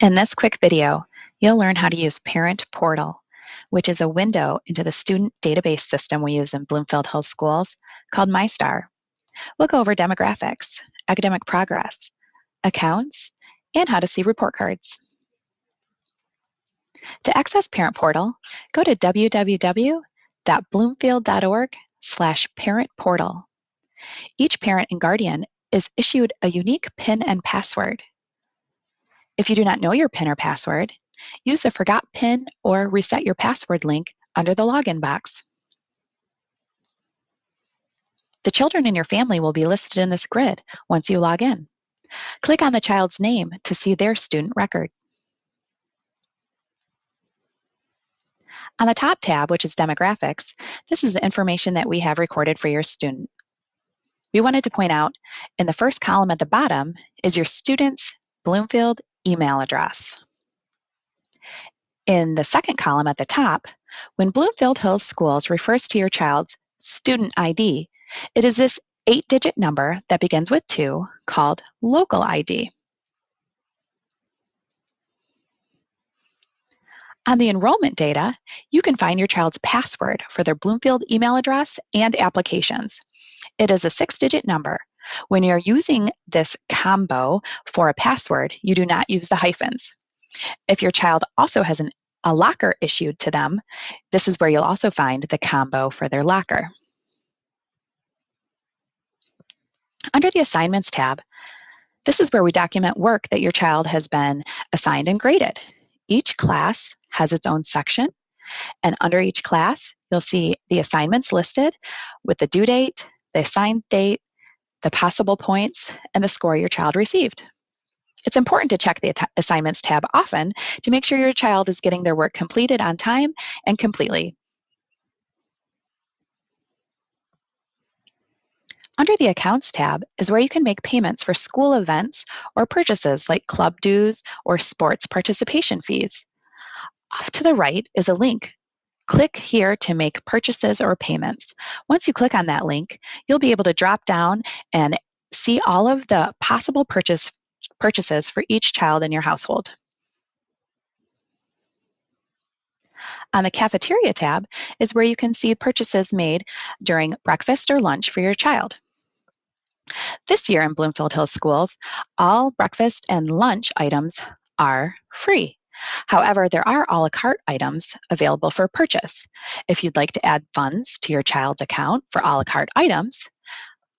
In this quick video, you'll learn how to use ParentPortal, which is a window into the student database system we use in Bloomfield Hills Schools called MyStar. We'll go over demographics, academic progress, accounts, and how to see report cards. To access ParentPortal, go to www.bloomfield.org/parentportal. Each parent and guardian is issued a unique PIN and password. If you do not know your PIN or password, use the Forgot PIN or Reset Your Password link under the login box. The children in your family will be listed in this grid once you log in. Click on the child's name to see their student record. On the top tab, which is Demographics, this is the information that we have recorded for your student. We wanted to point out in the first column at the bottom is your student's Bloomfield email address. In the second column at the top, when Bloomfield Hills Schools refers to your child's student ID, it is this 8-digit number that begins with 2 called local ID. On the enrollment data, you can find your child's password for their Bloomfield email address and applications. It is a 6-digit number. When you're using this combo for a password, you do not use the hyphens. If your child also has a locker issued to them, this is where you'll also find the combo for their locker. Under the Assignments tab, this is where we document work that your child has been assigned and graded. Each class has its own section, and under each class, you'll see the assignments listed with the due date, the assigned date, the possible points, and the score your child received. It's important to check the Assignments tab often to make sure your child is getting their work completed on time and completely. Under the Accounts tab is where you can make payments for school events or purchases like club dues or sports participation fees. Off to the right is a link. Click here to make purchases or payments. Once you click on that link, you'll be able to drop down and see all of the possible purchases for each child in your household. On the Cafeteria tab is where you can see purchases made during breakfast or lunch for your child. This year in Bloomfield Hills Schools, all breakfast and lunch items are free. However, there are a la carte items available for purchase. If you'd like to add funds to your child's account for a la carte items,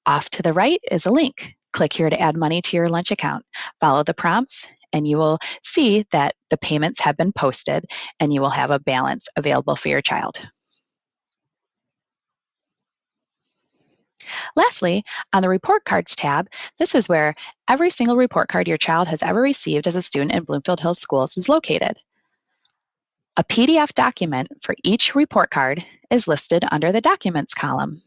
off to the right is a link. Click here to add money to your lunch account. Follow the prompts, and you will see that the payments have been posted, and you will have a balance available for your child. Lastly, on the Report Cards tab, this is where every single report card your child has ever received as a student in Bloomfield Hills Schools is located. A PDF document for each report card is listed under the Documents column.